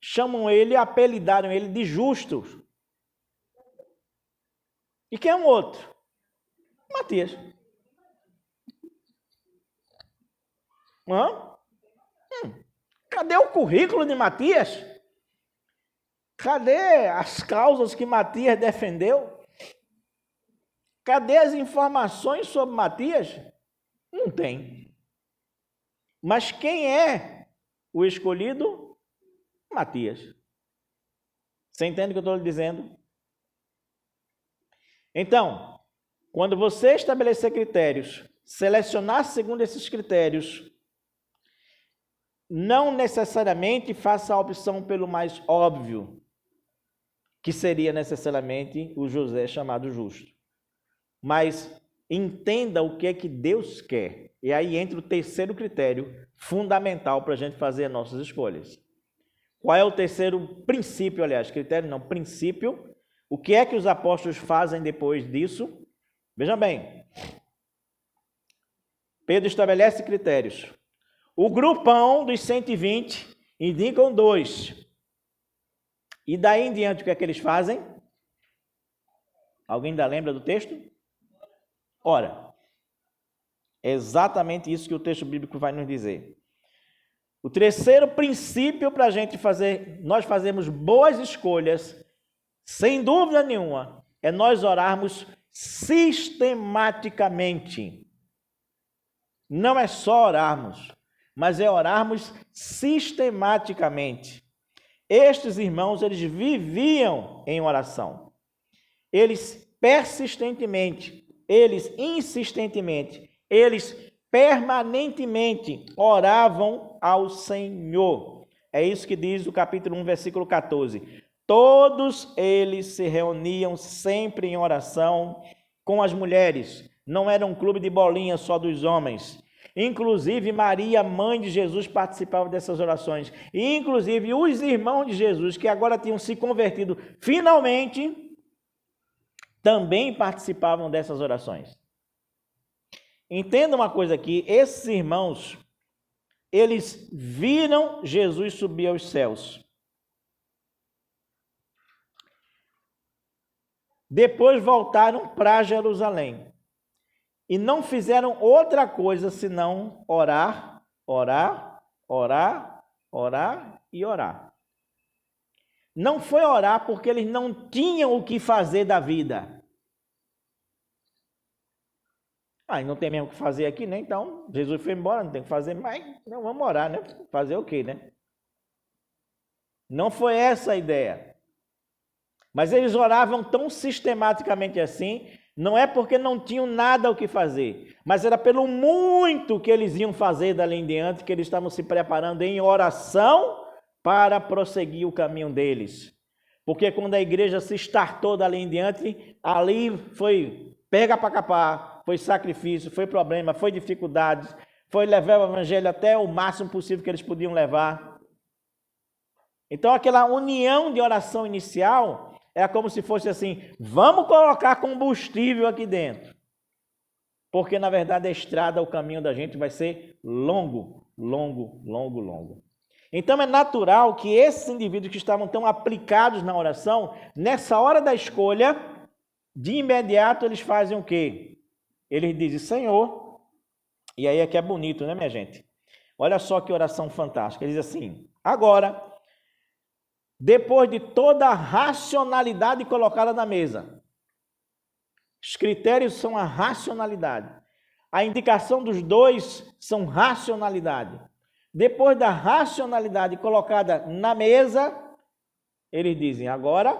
chamam ele, apelidaram ele de justo. E quem é um outro? Matias. Cadê o currículo de Matias? Cadê as causas que Matias defendeu? Cadê as informações sobre Matias? Não tem. Mas quem é o escolhido? Matias. Você entende o que eu estou lhe dizendo? Então, quando você estabelecer critérios, selecionar segundo esses critérios, não necessariamente faça a opção pelo mais óbvio, que seria necessariamente o José chamado justo. Mas entenda o que é que Deus quer. E aí entra o terceiro critério fundamental para a gente fazer as nossas escolhas. Qual é o terceiro princípio, aliás, critério não, princípio? O que é que os apóstolos fazem depois disso? Veja bem, Pedro estabelece critérios. O grupão dos 120 indicam 2. E daí em diante, o que é que eles fazem? Alguém ainda lembra do texto? Ora, é exatamente isso que o texto bíblico vai nos dizer. O terceiro princípio para a gente fazer, nós fazermos boas escolhas, sem dúvida nenhuma, é nós orarmos sistematicamente. Não é só orarmos, mas é orarmos sistematicamente. Estes irmãos, eles viviam em oração. Eles persistentemente, eles insistentemente, eles permanentemente oravam ao Senhor. É isso que diz o capítulo 1, versículo 14. Todos eles se reuniam sempre em oração com as mulheres. Não era um clube de bolinha só dos homens. Inclusive Maria, mãe de Jesus, participava dessas orações. E inclusive os irmãos de Jesus, que agora tinham se convertido finalmente, também participavam dessas orações. Entenda uma coisa aqui, esses irmãos, eles viram Jesus subir aos céus. Depois voltaram para Jerusalém. E não fizeram outra coisa senão orar, orar, orar, orar e orar. Não foi orar porque eles não tinham o que fazer da vida. E não tem mesmo o que fazer aqui, né? Então, Jesus foi embora, não tem o que fazer mais. Não, vamos orar, né? Fazer o quê, né? Não foi essa a ideia. Mas eles oravam tão sistematicamente assim, não é porque não tinham nada o que fazer, mas era pelo muito que eles iam fazer dali em diante, que eles estavam se preparando em oração para prosseguir o caminho deles. Porque quando a igreja se startou dali em diante, ali foi pega para capar, foi sacrifício, foi problema, foi dificuldade, foi levar o evangelho até o máximo possível que eles podiam levar. Então aquela união de oração inicial é como se fosse assim, vamos colocar combustível aqui dentro. Porque na verdade a estrada, o caminho da gente vai ser longo, longo, longo, longo. Então é natural que esses indivíduos que estavam tão aplicados na oração, nessa hora da escolha, de imediato eles fazem o quê? Eles dizem, Senhor, e aí é que é bonito, né, minha gente? Olha só que oração fantástica. Ele diz assim, agora, depois de toda a racionalidade colocada na mesa, os critérios são a racionalidade, a indicação dos dois são racionalidade. Depois da racionalidade colocada na mesa, eles dizem, agora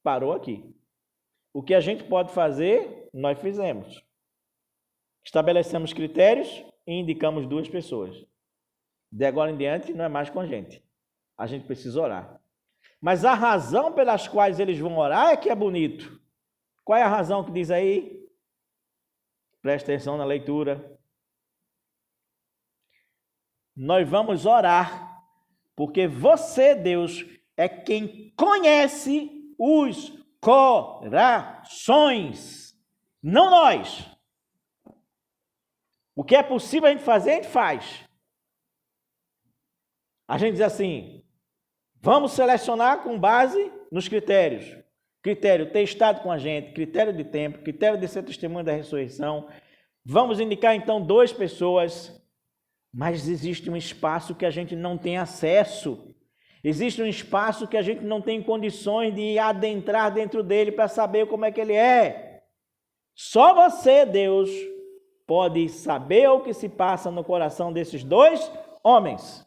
parou aqui. O que a gente pode fazer, nós fizemos. Estabelecemos critérios e indicamos duas pessoas. De agora em diante, não é mais com a gente. A gente precisa orar. Mas a razão pelas quais eles vão orar é que é bonito. Qual é a razão que diz aí? Presta atenção na leitura. Nós vamos orar, porque você, Deus, é quem conhece os corações, não nós. O que é possível a gente fazer, a gente faz. A gente diz assim, vamos selecionar com base nos critérios. Critério ter estado com a gente, critério de tempo, critério de ser testemunho da ressurreição. Vamos indicar então duas pessoas. Mas existe um espaço que a gente não tem acesso. Existe um espaço que a gente não tem condições de adentrar dentro dele para saber como é que ele é. Só você, Deus, pode saber o que se passa no coração desses dois homens.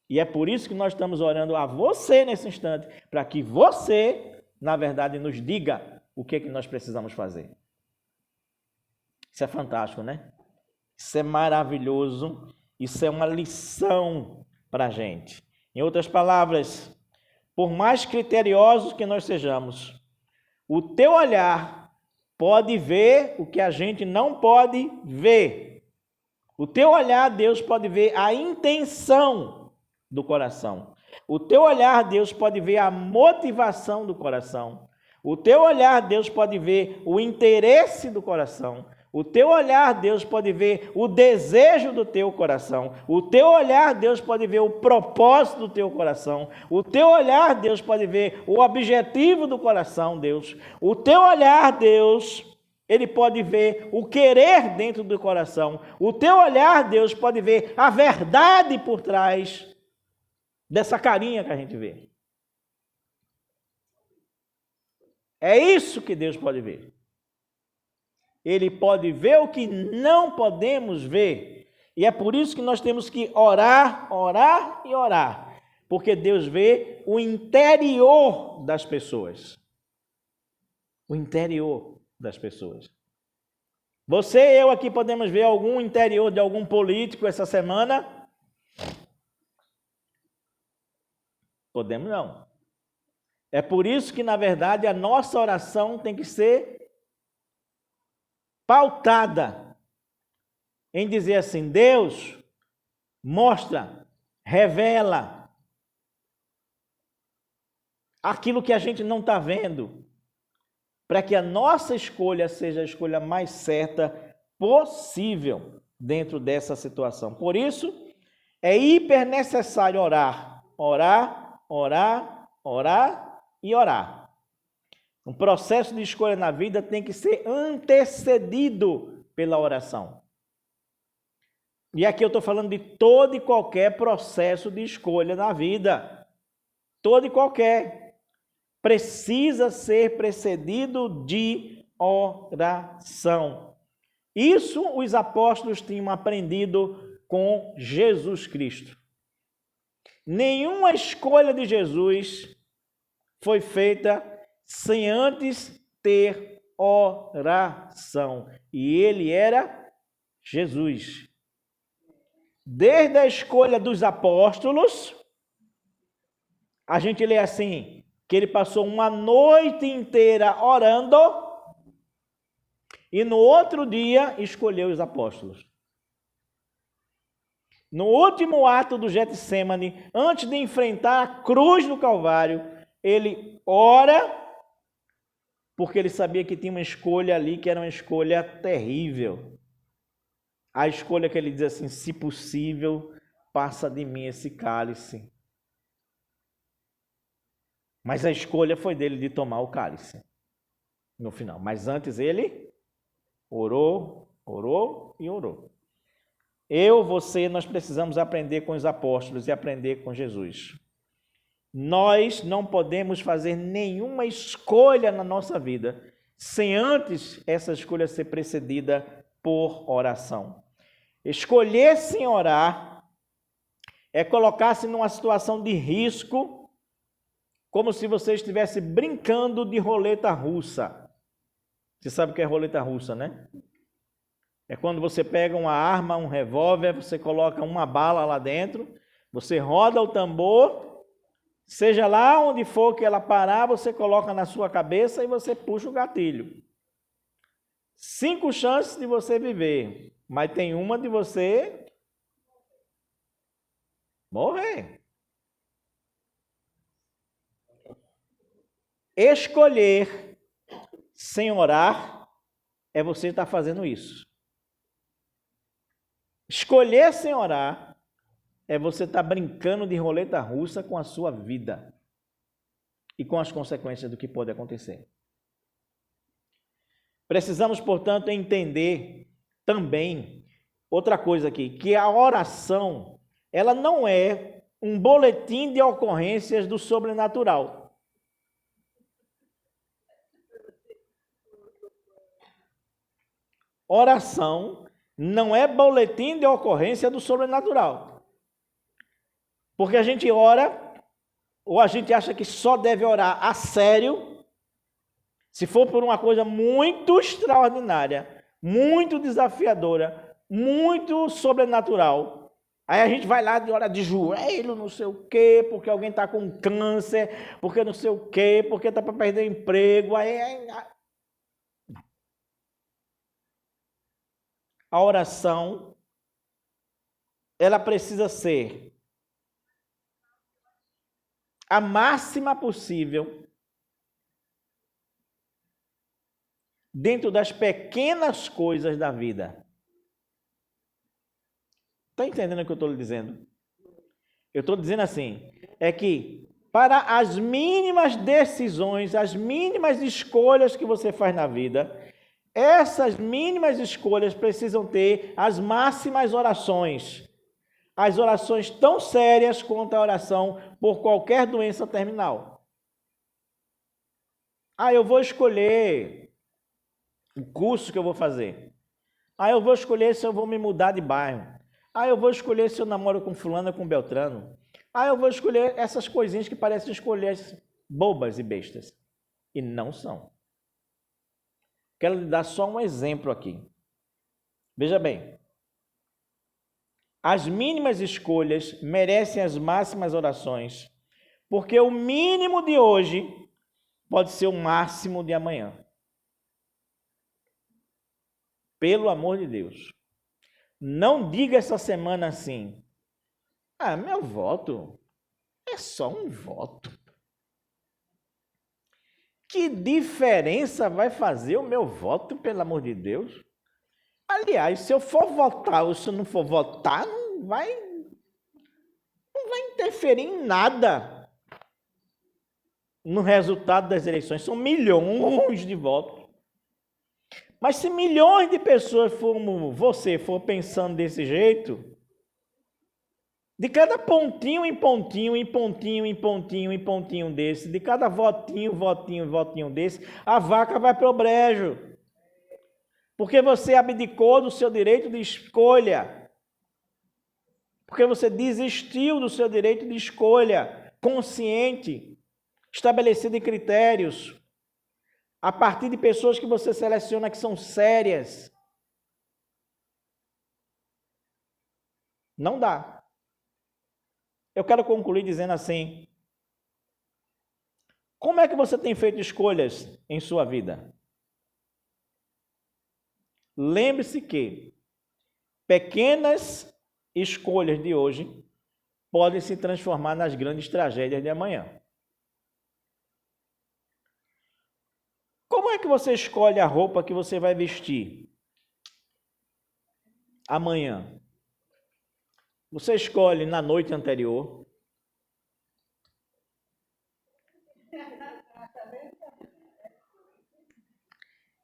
E é por isso que nós estamos orando a você nesse instante, para que você, na verdade, nos diga o que nós precisamos fazer. Isso é fantástico, né? Isso é maravilhoso. Isso é uma lição para a gente. Em outras palavras, por mais criteriosos que nós sejamos, o teu olhar pode ver o que a gente não pode ver. O teu olhar, Deus, pode ver a intenção do coração. O teu olhar, Deus, pode ver a motivação do coração. O teu olhar, Deus, pode ver o interesse do coração. O teu olhar, Deus, pode ver o desejo do teu coração. O teu olhar, Deus, pode ver o propósito do teu coração. O teu olhar, Deus, pode ver o objetivo do coração, Deus. O teu olhar, Deus, ele pode ver o querer dentro do coração. O teu olhar, Deus, pode ver a verdade por trás dessa carinha que a gente vê. É isso que Deus pode ver. Ele pode ver o que não podemos ver. E é por isso que nós temos que orar, orar e orar. Porque Deus vê o interior das pessoas. O interior das pessoas. Você e eu aqui podemos ver algum interior de algum político essa semana? Podemos não. É por isso que, na verdade, a nossa oração tem que ser pautada em dizer assim, Deus, mostra, revela aquilo que a gente não está vendo, para que a nossa escolha seja a escolha mais certa possível dentro dessa situação. Por isso, é hiper necessário orar, orar, orar, orar e orar. Um processo de escolha na vida tem que ser antecedido pela oração. E aqui eu estou falando de todo e qualquer processo de escolha na vida. Todo e qualquer. Precisa ser precedido de oração. Isso os apóstolos tinham aprendido com Jesus Cristo. Nenhuma escolha de Jesus foi feita sem antes ter oração. E ele era Jesus. Desde a escolha dos apóstolos, a gente lê assim, que ele passou uma noite inteira orando, E no outro dia escolheu os apóstolos. No último ato do Getsêmani, antes de enfrentar a cruz do Calvário, ele ora, porque ele sabia que tinha uma escolha ali que era uma escolha terrível. A escolha que ele diz assim: se possível, passa de mim esse cálice. Mas a escolha foi dele de tomar o cálice no final. Mas antes ele orou, orou e orou. Você, nós precisamos aprender com os apóstolos e aprender com Jesus. Nós não podemos fazer nenhuma escolha na nossa vida sem antes essa escolha ser precedida por oração. Escolher sem orar é colocar-se numa situação de risco, como se você estivesse brincando de roleta russa. Você sabe o que é roleta russa, né? É quando você pega uma arma, um revólver, você coloca uma bala lá dentro, você roda o tambor, seja lá onde for que ela parar, você coloca na sua cabeça e você puxa o gatilho. 5 chances de você viver, mas tem uma de você morrer. Escolher sem orar é você estar fazendo isso. Escolher sem orar é você estar brincando de roleta russa com a sua vida e com as consequências do que pode acontecer. Precisamos, portanto, entender também outra coisa aqui, que a oração, ela não é um boletim de ocorrências do sobrenatural. Oração não é boletim de ocorrência do sobrenatural. Porque a gente ora, ou a gente acha que só deve orar a sério, se for por uma coisa muito extraordinária, muito desafiadora, muito sobrenatural. Aí a gente vai lá e ora de joelho, não sei o quê, porque alguém está com câncer, porque não sei o quê, porque está para perder emprego. A oração, ela precisa ser a máxima possível dentro das pequenas coisas da vida. Está entendendo o que eu estou lhe dizendo? Eu estou dizendo assim, é que para as mínimas decisões, as mínimas escolhas que você faz na vida, essas mínimas escolhas precisam ter as máximas orações. As orações tão sérias quanto a oração por qualquer doença terminal. Eu vou escolher o curso que eu vou fazer. Eu vou escolher se eu vou me mudar de bairro. Eu vou escolher se eu namoro com fulano ou com beltrano. Eu vou escolher essas coisinhas que parecem escolhas bobas e bestas. E não são. Quero lhe dar só um exemplo aqui. Veja bem. As mínimas escolhas merecem as máximas orações, porque o mínimo de hoje pode ser o máximo de amanhã. Pelo amor de Deus. Não diga essa semana assim: meu voto é só um voto. Que diferença vai fazer o meu voto, pelo amor de Deus? Aliás, se eu for votar ou se eu não for votar, não vai interferir em nada no resultado das eleições. São milhões de votos. Mas se milhões de pessoas como você for pensando desse jeito, de cada pontinho em pontinho, em pontinho, em pontinho, em pontinho desse, de cada votinho desse, a vaca vai para o brejo. Porque você abdicou do seu direito de escolha. Porque você desistiu do seu direito de escolha consciente, estabelecido em critérios, a partir de pessoas que você seleciona que são sérias. Não dá. Eu quero concluir dizendo assim: como é que você tem feito escolhas em sua vida? Lembre-se que pequenas escolhas de hoje podem se transformar nas grandes tragédias de amanhã. Como é que você escolhe a roupa que você vai vestir amanhã? Você escolhe na noite anterior?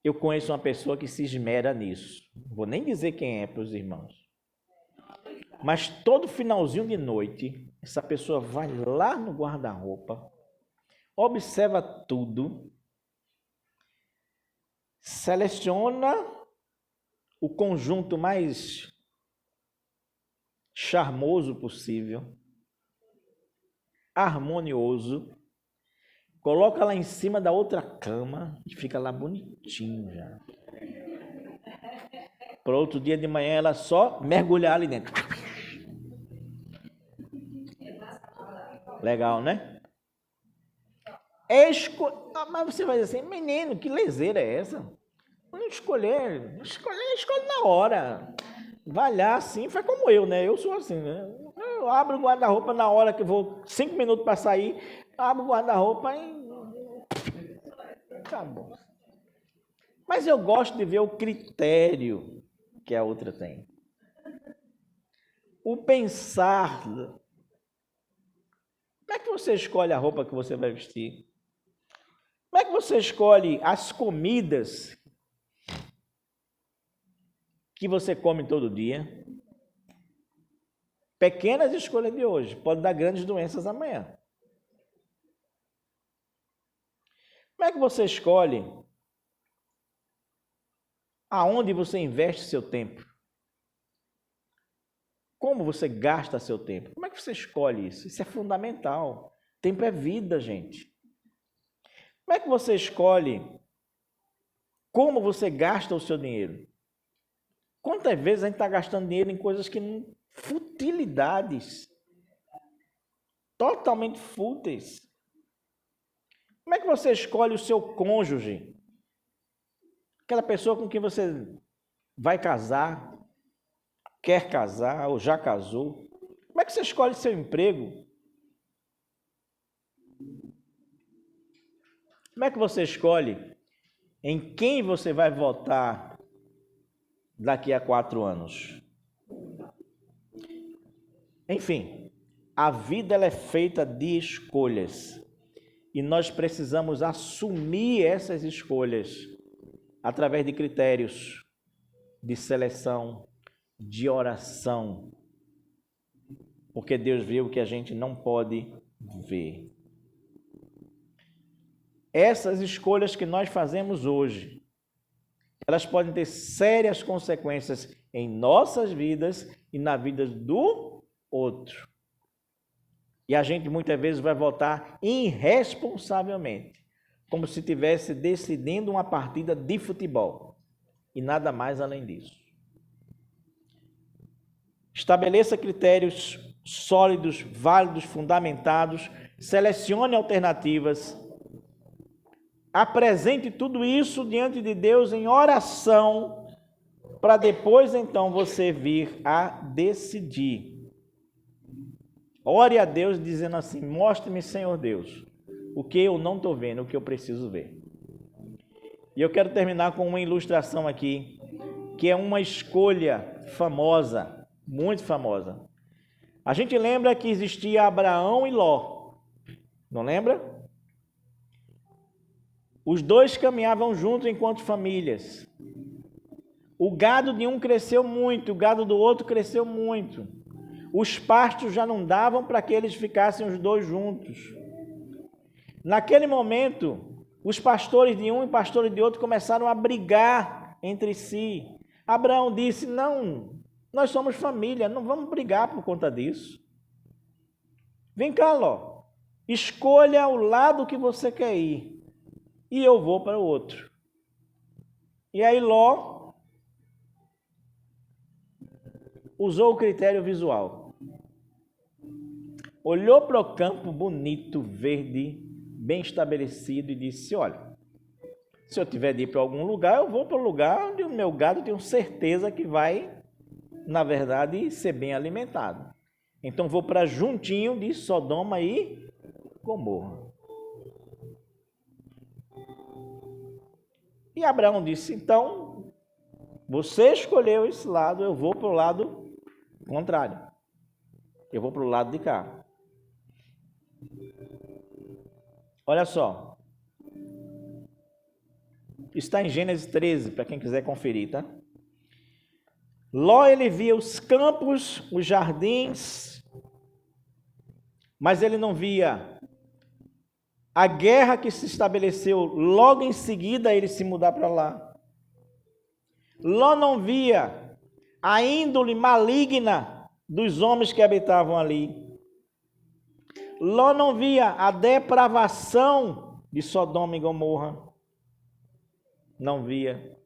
Eu conheço uma pessoa que se esmera nisso. Não vou nem dizer quem é para os irmãos. Mas todo finalzinho de noite, essa pessoa vai lá no guarda-roupa, observa tudo, seleciona o conjunto mais charmoso possível, harmonioso, coloca lá em cima da outra cama e fica lá bonitinho já. Para outro dia de manhã ela só mergulhar ali dentro. Legal, né? Mas você vai dizer assim, menino, que leseira é essa? Não escolhe na hora. Vai lá assim, faz como eu, né? Eu sou assim, né? Eu abro o guarda-roupa na hora que eu vou, 5 minutos para sair, abro o guarda-roupa e acabou. Mas eu gosto de ver o critério que a outra tem. O pensar. Como é que você escolhe a roupa que você vai vestir? Como é que você escolhe as comidas que você come todo dia? Pequenas escolhas de hoje podem dar grandes doenças amanhã. Como é que você escolhe aonde você investe seu tempo? Como você gasta seu tempo? Como é que você escolhe isso? Isso é fundamental. Tempo é vida, gente. Como é que você escolhe como você gasta o seu dinheiro? Quantas vezes a gente está gastando dinheiro em coisas que não... futilidades, totalmente fúteis? Como é que você escolhe o seu cônjuge? Aquela pessoa com quem você vai casar, quer casar ou já casou? Como é que você escolhe seu emprego? Como é que você escolhe em quem você vai votar daqui a 4 anos? Enfim, a vida ela é feita de escolhas e nós precisamos assumir essas escolhas através de critérios de seleção, de oração, porque Deus viu que a gente não pode ver. Essas escolhas que nós fazemos hoje, elas podem ter sérias consequências em nossas vidas e na vida do outro. E a gente muitas vezes vai votar irresponsavelmente, como se estivesse decidindo uma partida de futebol e nada mais além disso. Estabeleça critérios sólidos, válidos, fundamentados, selecione alternativas, apresente tudo isso diante de Deus em oração, para depois então você vir a decidir. Ore a Deus dizendo assim, mostre-me, Senhor Deus, o que eu não estou vendo, o que eu preciso ver. E eu quero terminar com uma ilustração aqui, que é uma escolha famosa, muito famosa. A gente lembra que existia Abraão e Ló, não lembra? Os dois caminhavam juntos enquanto famílias. O gado de um cresceu muito, o gado do outro cresceu muito. Os pastos já não davam para que eles ficassem os dois juntos. Naquele momento, os pastores de um e pastores de outro começaram a brigar entre si. Abraão disse, não, nós somos família, não vamos brigar por conta disso. Vem cá, Ló, escolha o lado que você quer ir e eu vou para o outro. E aí Ló usou o critério visual. Olhou para o campo bonito, verde, bem estabelecido e disse, olha, Se eu tiver de ir para algum lugar, eu vou para o lugar onde o meu gado tenho certeza que vai, na verdade, ser bem alimentado. Então vou para juntinho de Sodoma e Gomorra. E Abraão disse, então, você escolheu esse lado, eu vou para o lado contrário. Eu vou para o lado de cá. Olha só. Está em Gênesis 13, para quem quiser conferir, tá? Ló, ele via os campos, os jardins, mas ele não via a guerra que se estabeleceu logo em seguida a ele se mudar para lá. Ló não via a índole maligna dos homens que habitavam ali. Ló não via a depravação de Sodoma e Gomorra. Não via.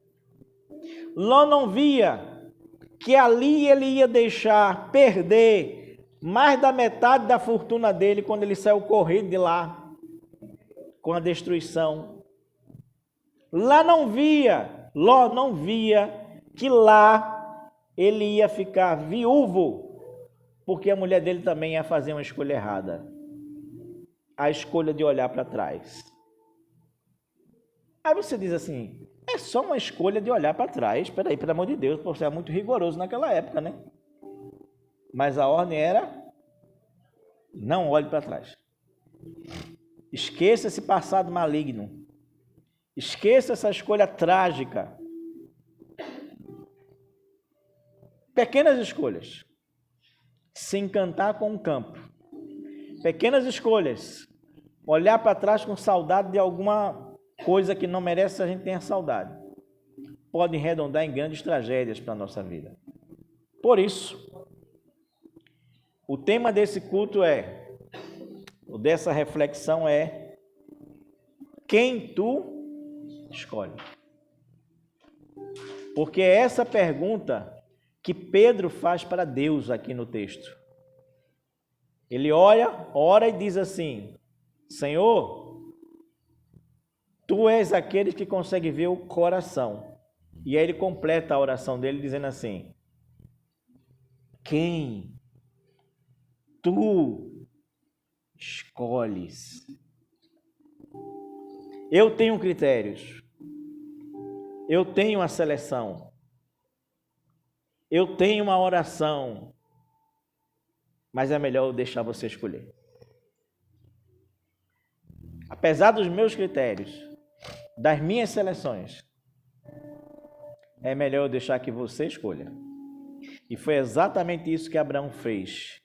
Ló não via que ali ele ia deixar perder mais da metade da fortuna dele quando ele saiu correndo de lá, com a destruição. Ló não via que lá ele ia ficar viúvo, porque a mulher dele também ia fazer uma escolha errada. A escolha de olhar para trás. Aí você diz assim, é só uma escolha de olhar para trás. Espera aí, pelo amor de Deus, você é muito rigoroso naquela época, né? Mas a ordem era, não olhe para trás. Esqueça esse passado maligno. Esqueça essa escolha trágica. Pequenas escolhas. Se encantar com o campo. Pequenas escolhas. Olhar para trás com saudade de alguma coisa que não merece a gente tenha saudade. Podem redundar em grandes tragédias para a nossa vida. Por isso, o tema desse culto dessa reflexão é: quem tu escolhe? Porque é essa pergunta que Pedro faz para Deus aqui no texto. Ele ora e diz assim: Senhor, tu és aquele que consegue ver o coração. E aí ele completa a oração dele dizendo assim: quem tu escolhes? Eu tenho critérios. Eu tenho a seleção. Eu tenho uma oração. Mas é melhor eu deixar você escolher. Apesar dos meus critérios, das minhas seleções, é melhor eu deixar que você escolha. E foi exatamente isso que Abraão fez.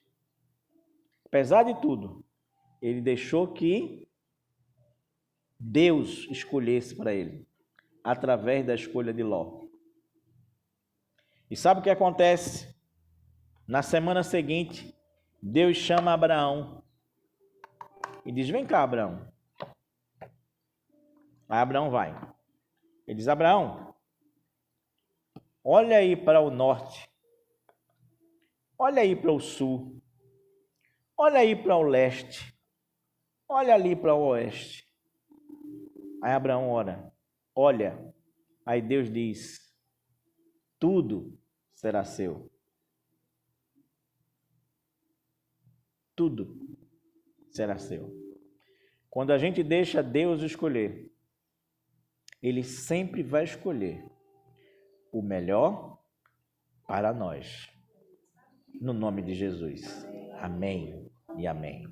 Apesar de tudo, ele deixou que Deus escolhesse para ele, através da escolha de Ló. E sabe o que acontece? Na semana seguinte, Deus chama Abraão e diz: vem cá, Abraão. Aí Abraão vai. Ele diz: Abraão, olha aí para o norte, olha aí para o sul, olha aí para o leste, olha ali para o oeste. Aí Abraão olha, aí Deus diz: tudo será seu. Tudo será seu. Quando a gente deixa Deus escolher, Ele sempre vai escolher o melhor para nós. No nome de Jesus. Amém e amém.